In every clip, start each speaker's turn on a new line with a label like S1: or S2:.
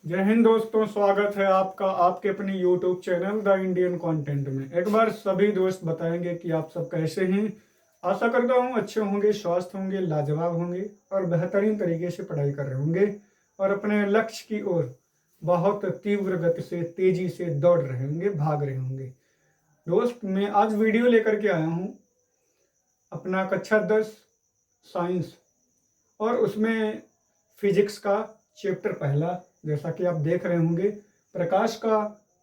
S1: जय हिंद दोस्तों, स्वागत है आपका आपके अपने YouTube channel the Indian content में। एक बार सभी दोस्त बताएंगे कि आप सब कैसे हैं। आशा करता हूँ अच्छे होंगे, स्वस्थ होंगे, लाजवाब होंगे और बेहतरीन तरीके से पढ़ाई कर रहे होंगे और अपने लक्ष्य की ओर बहुत तीव्र गति से तेजी से दौड़ रहे होंगे, भाग रहे होंगे। दोस्त, मैं आज वीडियो लेकर के आया हूँ अपना कक्षा 10 साइंस और उसमें फिजिक्स का चैप्टर पहला, जैसा कि आप देख रहे होंगे, प्रकाश का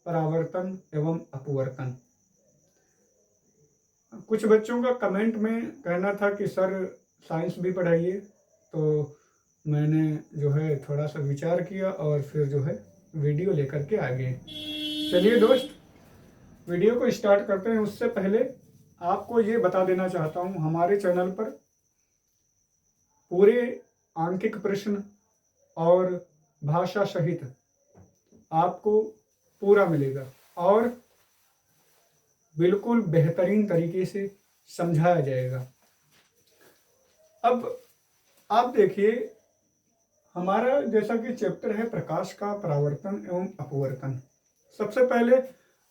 S1: परावर्तन एवं अपवर्तन। कुछ बच्चों का कमेंट में कहना था कि सर साइंस भी पढ़ाइए, तो मैंने जो है थोड़ा सा विचार किया और फिर जो है वीडियो लेकर के आ गए। चलिए दोस्त, वीडियो को स्टार्ट करते हैं। उससे पहले आपको ये बता देना चाहता हूँ, हमारे चैनल पर पूरे आंकिक प्रश्न और भाषा सहित आपको पूरा मिलेगा और बिल्कुल बेहतरीन तरीके से समझाया जाएगा। अब आप देखिए, हमारा जैसा कि चैप्टर है प्रकाश का परावर्तन एवं अपवर्तन। सबसे पहले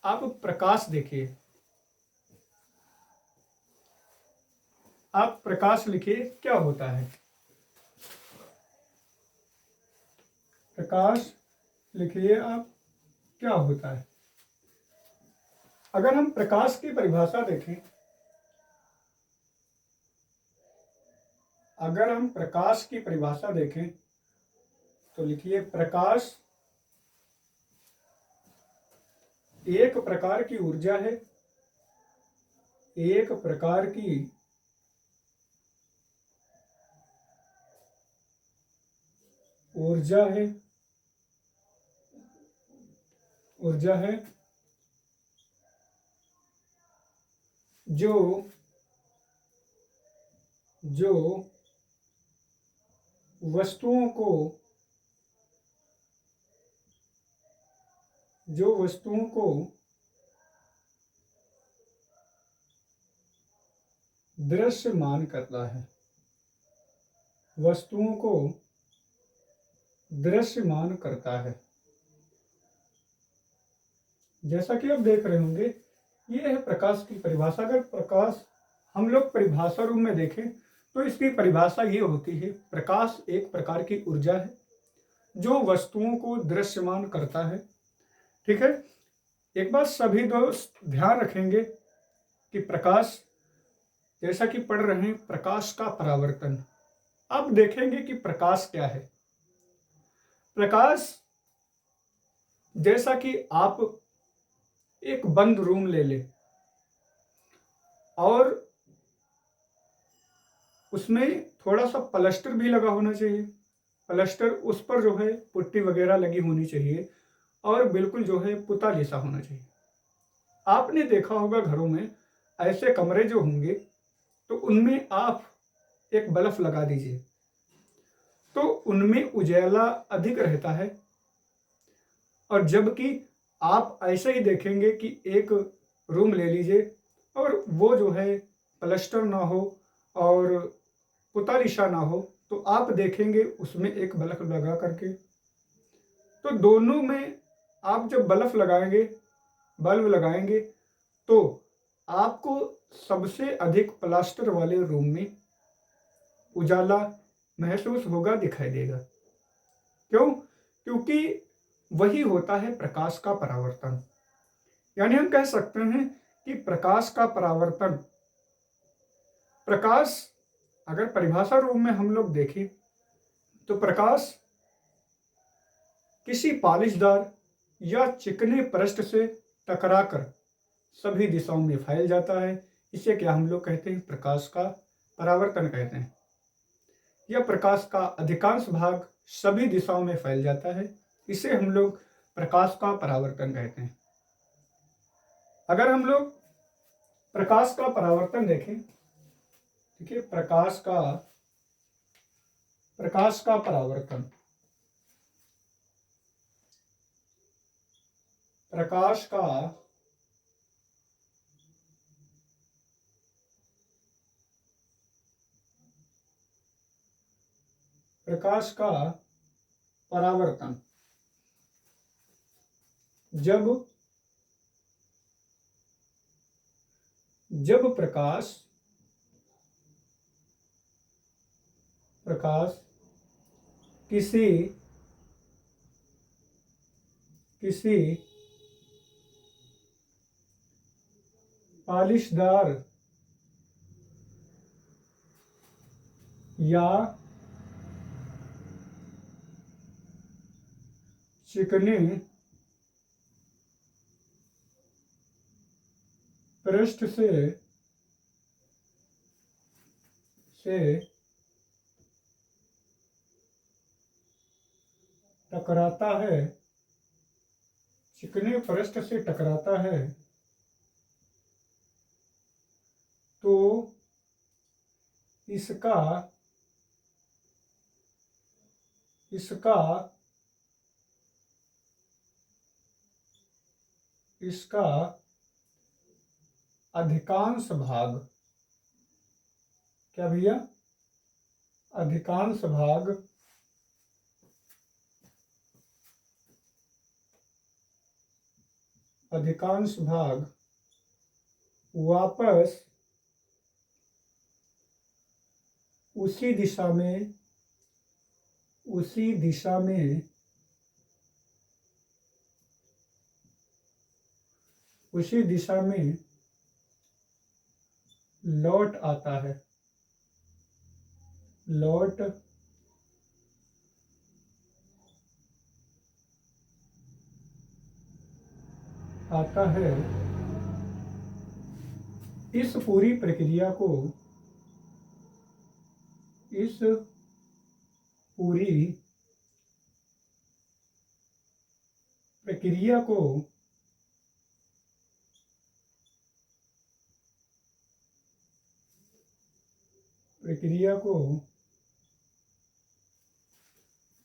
S1: आप प्रकाश देखिए। आप प्रकाश लिखिए, क्या होता है प्रकाश। लिखिए आप, क्या होता है। अगर हम प्रकाश की परिभाषा देखें, अगर हम प्रकाश की परिभाषा देखें तो लिखिए प्रकाश एक प्रकार की ऊर्जा है, एक प्रकार की ऊर्जा है, ऊर्जा है जो जो वस्तुओं को जो वस्तुओं को दृश्यमान करता है, वस्तुओं को दृश्यमान करता है। जैसा कि आप देख रहे होंगे, ये है प्रकाश की परिभाषा। अगर प्रकाश हम लोग परिभाषा रूप में देखें तो इसकी परिभाषा ये होती है, प्रकाश एक प्रकार की ऊर्जा है जो वस्तुओं को दृश्यमान करता है। ठीक है। एक बात सभी दोस्त ध्यान रखेंगे कि प्रकाश, जैसा कि पढ़ रहे हैं प्रकाश का परावर्तन, अब देखेंगे कि प्रकाश क्या है। प्रकाश, जैसा कि आप एक बंद रूम ले ले और उसमें थोड़ा सा प्लास्टर भी लगा होना चाहिए, प्लास्टर उस पर जो है पुट्टी वगैरह लगी होनी चाहिए और बिल्कुल जो है पुता जैसा होना चाहिए। आपने देखा होगा घरों में ऐसे कमरे जो होंगे तो उनमें आप एक बल्ब लगा दीजिए तो उनमें उजाला अधिक रहता है, और जबकि आप ऐसे ही देखेंगे कि एक रूम ले लीजिए और वो जो है प्लास्टर ना हो और पुता लिशा ना हो, तो आप देखेंगे उसमें एक बल्ब लगा करके, तो दोनों में आप जब बल्ब लगाएंगे तो आपको सबसे अधिक प्लास्टर वाले रूम में उजाला महसूस होगा, दिखाई देगा। क्यों? क्योंकि वही होता है प्रकाश का परावर्तन। यानी हम कह सकते हैं कि प्रकाश का परावर्तन, प्रकाश अगर परिभाषा रूप में हम लोग देखें तो प्रकाश किसी पॉलिशदार या चिकने पृष्ठ से टकराकर सभी दिशाओं में फैल जाता है। इसे क्या हम लोग कहते हैं? प्रकाश का परावर्तन कहते हैं। यह प्रकाश का अधिकांश भाग सभी दिशाओं में फैल जाता है, इसे हम लोग प्रकाश का परावर्तन कहते हैं। अगर हम लोग प्रकाश का परावर्तन देखें, देखिए प्रकाश का परावर्तन, प्रकाश का परावर्तन जब जब प्रकाश प्रकाश किसी किसी पालिशदार या चिकने पृष्ठ से टकराता है, चिकने पृष्ठ से टकराता है, तो इसका इसका इसका अधिकांश भाग, क्या भैया, अधिकांश भाग वापस उसी दिशा में लौट आता है, लौट आता है। इस पूरी प्रक्रिया को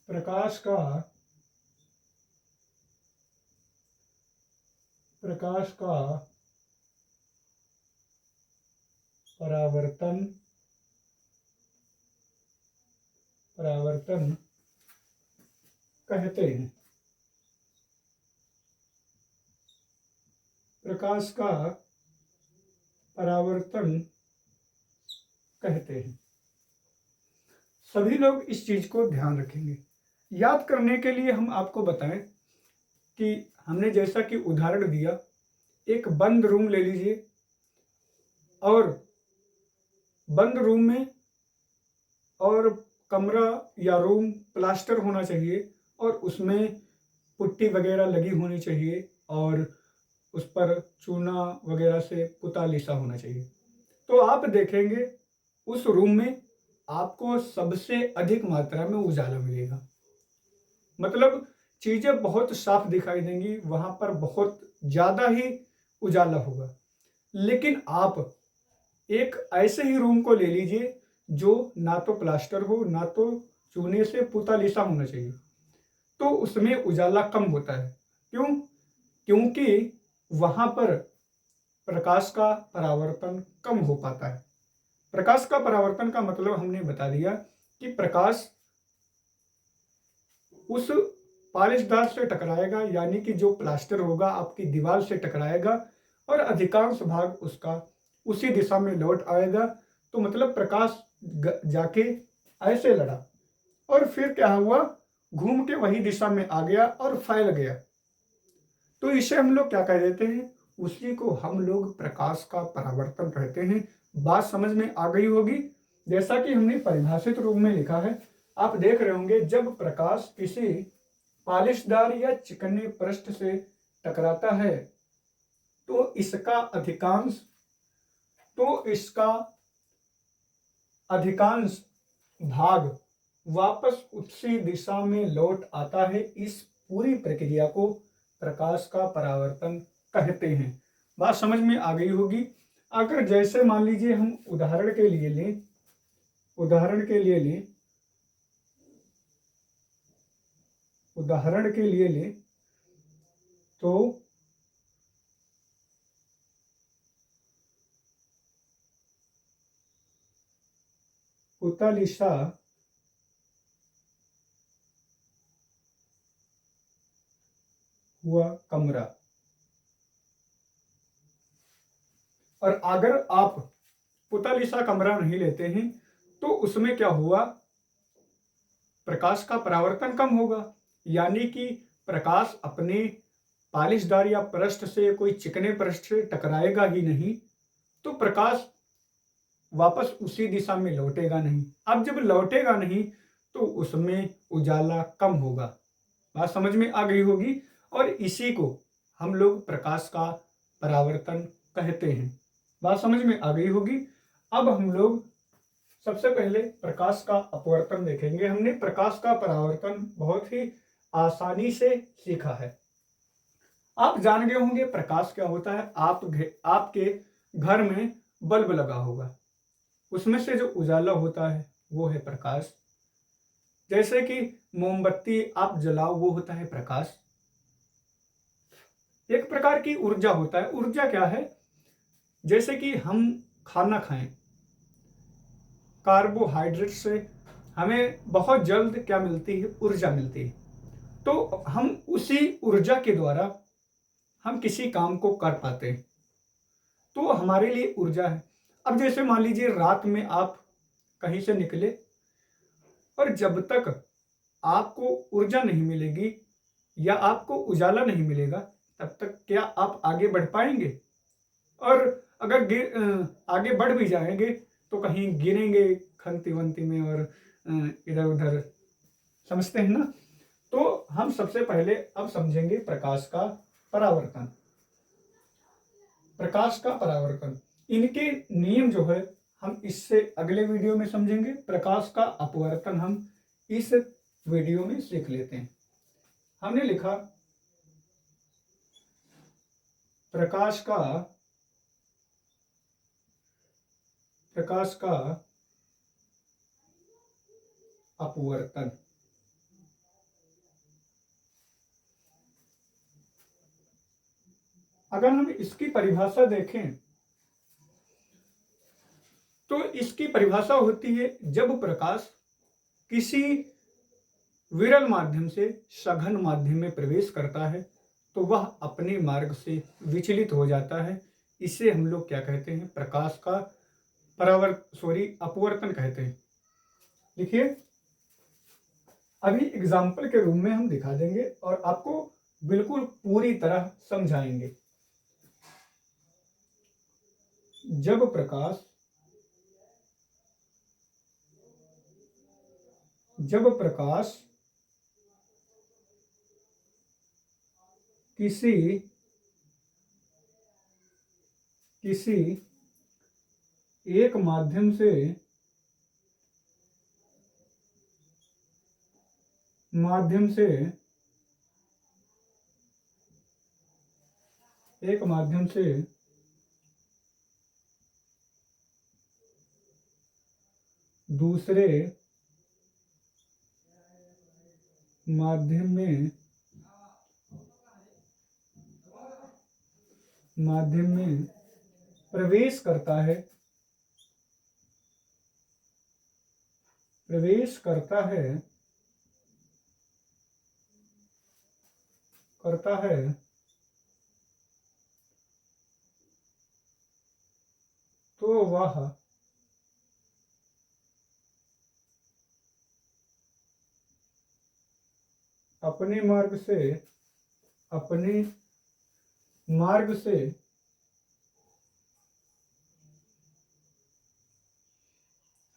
S1: प्रकाश का परावर्तन कहते हैं। प्रकाश का परावर्तन कहते हैं। सभी लोग इस चीज को ध्यान रखेंगे। याद करने के लिए हम आपको बताएं कि हमने जैसा कि उदाहरण दिया, एक बंद रूम ले लीजिए और बंद रूम में और कमरा या रूम प्लास्टर होना चाहिए और उसमें पुट्टी वगैरह लगी होनी चाहिए और उस पर चूना वगैरह से पुता लिसा होना चाहिए। तो आप देखेंगे उस रूम में आपको सबसे अधिक मात्रा में उजाला मिलेगा, मतलब चीजें बहुत साफ दिखाई देंगी, वहां पर बहुत ज्यादा ही उजाला होगा। लेकिन आप एक ऐसे ही रूम को ले लीजिए जो ना तो प्लास्टर हो ना तो चूने से पुता लिसा होना चाहिए, तो उसमें उजाला कम होता है। क्यों? क्योंकि वहां पर प्रकाश का परावर्तन कम हो पाता है। प्रकाश का परावर्तन का मतलब हमने बता दिया कि प्रकाश उस पालिशदार से टकराएगा, यानी कि जो प्लास्टर होगा आपकी दीवार से टकराएगा और अधिकांश भाग उसका उसी दिशा में लौट आएगा। तो मतलब प्रकाश जाके ऐसे लड़ा और फिर क्या हुआ, घूम के वही दिशा में आ गया और फैल गया। तो इसे हम लोग क्या कह देते हैं, उसी को हम लोग प्रकाश का परावर्तन कहते हैं। बात समझ में आ गई होगी। जैसा कि हमने परिभाषित रूप में लिखा है, आप देख रहे होंगे, जब प्रकाश किसी पालिशदार या चिकने पृष्ठ से टकराता है तो इसका अधिकांश भाग वापस उसी दिशा में लौट आता है। इस पूरी प्रक्रिया को प्रकाश का परावर्तन कहते हैं। बात समझ में आ गई होगी। अगर जैसे मान लीजिए हम उदाहरण के लिए लें तो पुता लिसा हुआ कमरा। और अगर आप पुतलिसा कमरा नहीं लेते हैं तो उसमें क्या हुआ, प्रकाश का परावर्तन कम होगा, यानी कि प्रकाश अपने पालिशदार या पृष्ठ से, कोई चिकने पृष्ठ से टकराएगा ही नहीं, तो प्रकाश वापस उसी दिशा में लौटेगा नहीं। अब जब लौटेगा नहीं तो उसमें उजाला कम होगा। बात समझ में आ गई होगी। और इसी को हम लोग प्रकाश का परावर्तन कहते हैं। बात समझ में आ गई होगी। अब हम लोग सबसे पहले प्रकाश का अपवर्तन देखेंगे। हमने प्रकाश का परावर्तन बहुत ही आसानी से सीखा है। आप जान गए होंगे प्रकाश क्या होता है। आपके घर में बल्ब लगा होगा, उसमें से जो उजाला होता है वो है प्रकाश। जैसे कि मोमबत्ती आप जलाओ, वो होता है प्रकाश। एक प्रकार की ऊर्जा होता है। ऊर्जा क्या है, जैसे कि हम खाना खाएं, कार्बोहाइड्रेट से हमें बहुत जल्द क्या मिलती है, ऊर्जा मिलती है। तो हम उसी ऊर्जा के द्वारा हम किसी काम को कर पाते हैं, तो हमारे लिए ऊर्जा है। अब जैसे मान लीजिए रात में आप कहीं से निकले और जब तक आपको ऊर्जा नहीं मिलेगी या आपको उजाला नहीं मिलेगा, तब तक क्या आप आगे बढ़ पाएंगे। और अगर आगे बढ़ भी जाएंगे तो कहीं गिरेंगे खंती वंती में और इधर उधर, समझते हैं ना। तो हम सबसे पहले अब समझेंगे प्रकाश का परावर्तन। प्रकाश का परावर्तन, इनके नियम जो है हम इससे अगले वीडियो में समझेंगे। प्रकाश का अपवर्तन हम इस वीडियो में सीख लेते हैं। हमने लिखा प्रकाश का अपवर्तन। अगर हम इसकी परिभाषा देखें तो इसकी परिभाषा होती है, जब प्रकाश किसी विरल माध्यम से सघन माध्यम में प्रवेश करता है तो वह अपने मार्ग से विचलित हो जाता है। इसे हम लोग क्या कहते हैं, प्रकाश का अपवर्तन कहते हैं। देखिए अभी एग्जाम्पल के रूप में हम दिखा देंगे और आपको बिल्कुल पूरी तरह समझाएंगे। जब प्रकाश किसी एक माध्यम से दूसरे माध्यम में प्रवेश करता है तो वह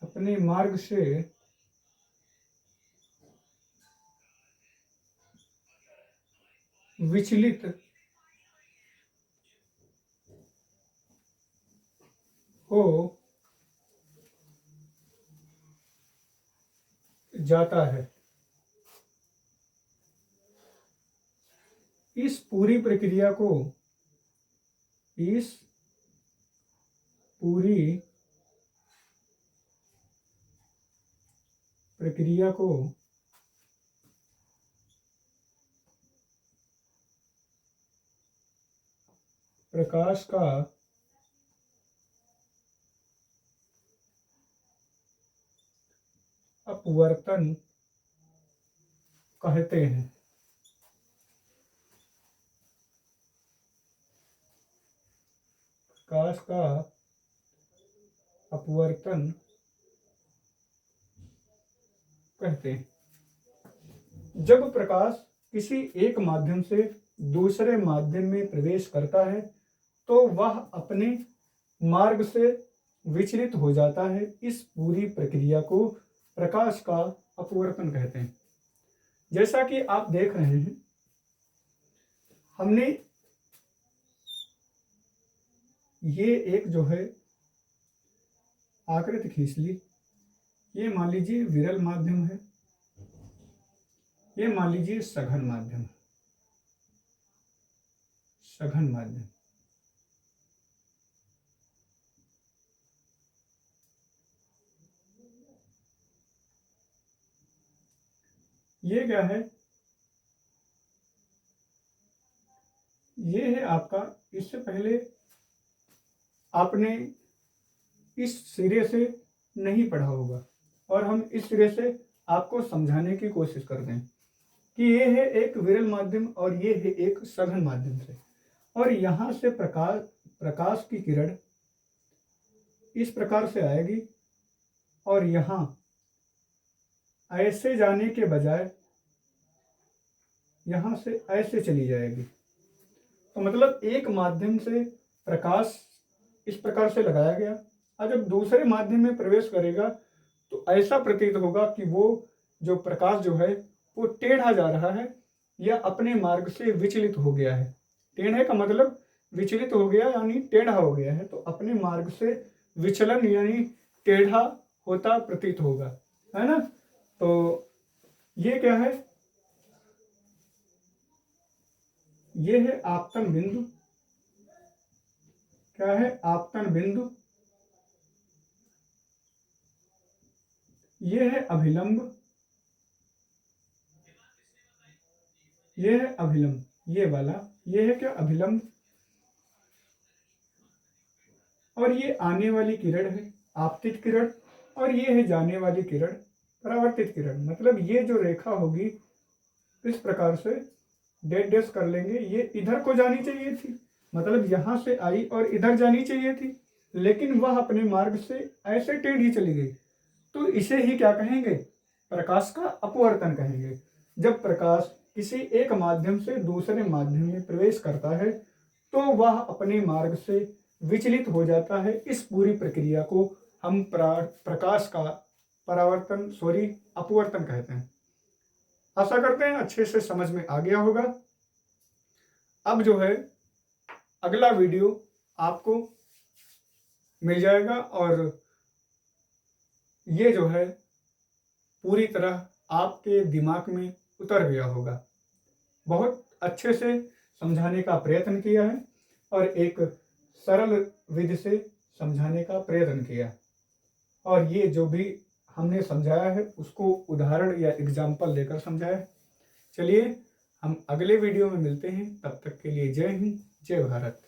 S1: अपने मार्ग से विचलित हो जाता है। इस पूरी प्रक्रिया को प्रकाश का अपवर्तन कहते हैं। प्रकाश का अपवर्तन कहते हैं। जब प्रकाश किसी एक माध्यम से दूसरे माध्यम में प्रवेश करता है तो वह अपने मार्ग से विचलित हो जाता है। इस पूरी प्रक्रिया को प्रकाश का अपवर्तन कहते हैं। जैसा कि आप देख रहे हैं, हमने ये एक जो है आकृति खींच ली। ये मान लीजिए विरल माध्यम है, ये मान लीजिए सघन माध्यम है। सघन माध्यम, ये क्या है? ये है आपका, इससे पहले आपने इस सिरे से नहीं पढ़ा होगा और हम इस सिरे से आपको समझाने की कोशिश करते हैं कि ये है एक विरल माध्यम और ये है एक सघन माध्यम से। और यहाँ से प्रकाश की किरण इस प्रकार से आएगी और यहाँ ऐसे जाने के बजाय यहाँ से ऐसे चली जाएगी। तो मतलब एक माध्यम से प्रकाश इस प्रकार से लगाया गया और जब दूसरे माध्यम में प्रवेश करेगा तो ऐसा प्रतीत होगा कि वो जो प्रकाश जो है वो टेढ़ा जा रहा है या अपने मार्ग से विचलित हो गया है। टेढ़े का मतलब विचलित हो गया यानी टेढ़ा हो गया है, तो अपने मार्ग से विचलन यानी टेढ़ा होता प्रतीत होगा, है ना। तो ये क्या है? ये है आपतन बिंदु। क्या है? आपतन बिंदु। ये है अभिलंब, ये है अभिलंब, ये वाला, ये है क्या? अभिलंब। और ये आने वाली किरण है आपतित किरण और ये है जाने वाली किरण परावर्तित किरण। मतलब ये जो रेखा होगी इस प्रकार से डेट डैश कर लेंगे, ये इधर को जानी चाहिए थी, मतलब यहां से आई और इधर जानी चाहिए थी, लेकिन वह अपने मार्ग से ऐसे टेढ़ी चली गई। तो इसे ही क्या कहेंगे? प्रकाश का अपवर्तन कहेंगे। जब प्रकाश किसी एक माध्यम से दूसरे माध्यम में प्रवेश करता है तो वह अपने मार्ग से विचलित हो जाता है। इस पूरी प्रक्रिया को हम प्रकाश का अपवर्तन कहते हैं। आशा करते हैं अच्छे से समझ में आ गया होगा। अब जो है अगला वीडियो आपको मिल जाएगा और ये जो है पूरी तरह आपके दिमाग में उतर गया होगा। बहुत अच्छे से समझाने का प्रयत्न किया है और एक सरल विधि से समझाने का प्रयत्न किया, और ये जो भी हमने समझाया है उसको उदाहरण या एग्जाम्पल लेकर समझाया। चलिए हम अगले वीडियो में मिलते हैं, तब तक के लिए जय हिंद, जय भारत।